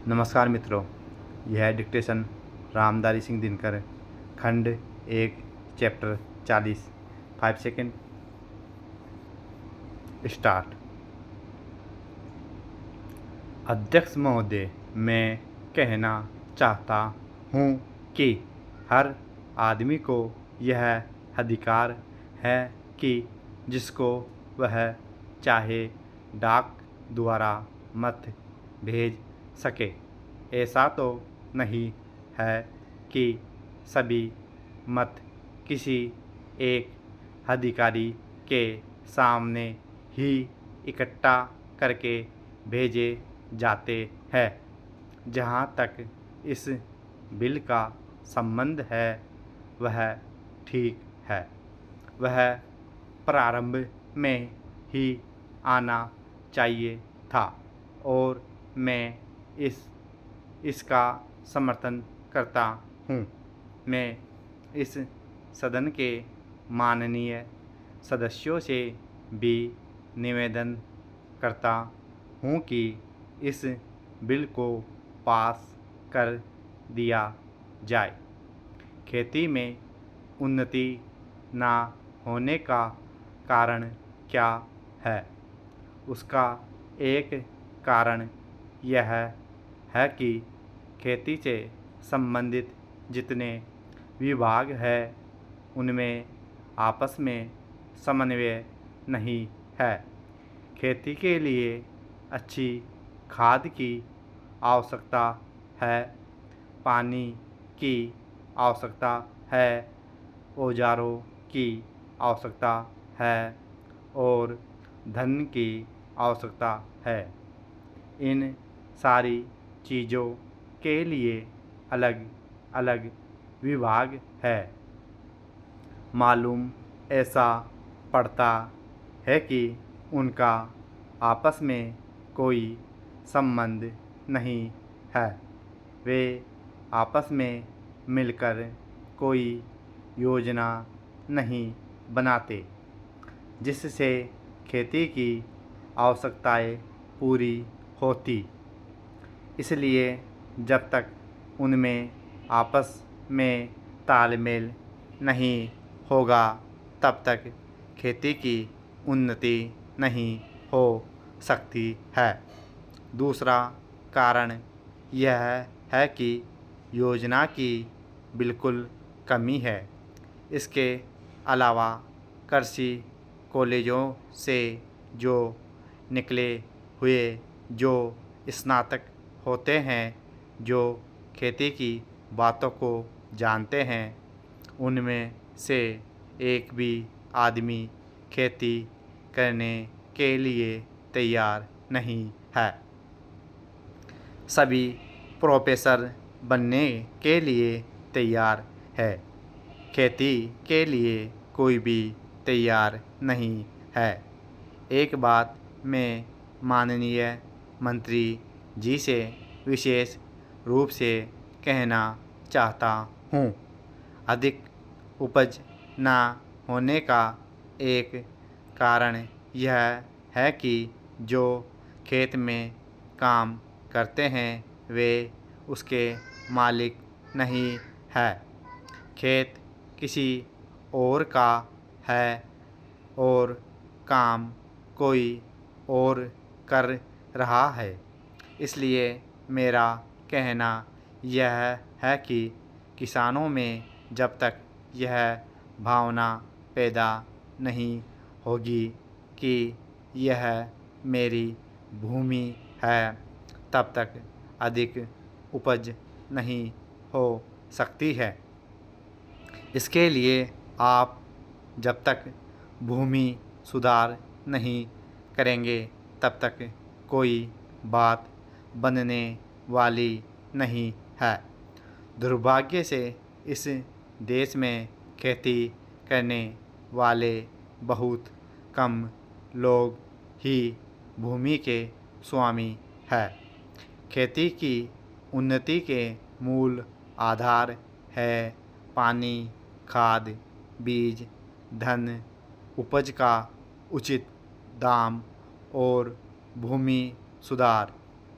नमस्कार मित्रों, यह है डिक्टेशन रामधारी सिंह दिनकर, खंड 1, चैप्टर 40। 5 second start. अध्यक्ष महोदय, मैं कहना चाहता हूँ कि हर आदमी को यह अधिकार है कि जिसको वह चाहे डाक द्वारा मत भेज सके। ऐसा तो नहीं है कि सभी मत किसी एक अधिकारी के सामने ही इकट्ठा करके भेजे जाते हैं। जहाँ तक इस बिल का संबंध है वह ठीक है। वह प्रारंभ में ही आना चाहिए था और मैं इसका समर्थन करता हूँ। मैं इस सदन के माननीय सदस्यों से भी निवेदन करता हूँ कि इस बिल को पास कर दिया जाए। खेती में उन्नति ना होने का कारण क्या है? उसका एक कारण यह है कि खेती से संबंधित जितने विभाग हैं उनमें आपस में समन्वय नहीं है। खेती के लिए अच्छी खाद की आवश्यकता है, पानी की आवश्यकता है, औजारों की आवश्यकता है और धन की आवश्यकता है। इन सारी चीज़ों के लिए अलग अलग विभाग है। मालूम ऐसा पड़ता है कि उनका आपस में कोई संबंध नहीं है। वे आपस में मिलकर कोई योजना नहीं बनाते जिससे खेती की आवश्यकताएं पूरी होती। इसलिए जब तक उनमें आपस में तालमेल नहीं होगा तब तक खेती की उन्नति नहीं हो सकती है। दूसरा कारण यह है कि योजना की बिल्कुल कमी है। इसके अलावा कृषि कॉलेजों से जो निकले हुए जो स्नातक होते हैं, जो खेती की बातों को जानते हैं, उनमें से एक भी आदमी खेती करने के लिए तैयार नहीं है। सभी प्रोफेसर बनने के लिए तैयार है। खेती के लिए कोई भी तैयार नहीं है। एक बात मैं माननीय मंत्री जी से विशेष रूप से कहना चाहता हूँ। अधिक उपज ना होने का एक कारण यह है कि जो खेत में काम करते हैं वे उसके मालिक नहीं है। खेत किसी और का है और काम कोई और कर रहा है। इसलिए मेरा कहना यह है कि किसानों में जब तक यह भावना पैदा नहीं होगी कि यह मेरी भूमि है, तब तक अधिक उपज नहीं हो सकती है। इसके लिए आप जब तक भूमि सुधार नहीं करेंगे तब तक कोई बात बनने वाली नहीं है। दुर्भाग्य से इस देश में खेती करने वाले बहुत कम लोग ही भूमि के स्वामी हैं। खेती की उन्नति के मूल आधार है पानी, खाद, बीज, धन, उपज का उचित दाम और भूमि सुधार।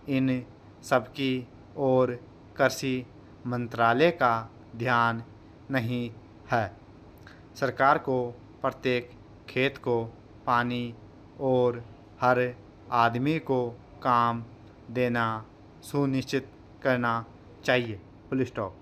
इन सबकी और कृषि मंत्रालय का ध्यान नहीं है। सरकार को प्रत्येक खेत को पानी और हर आदमी को काम देना सुनिश्चित करना चाहिए। Full stop.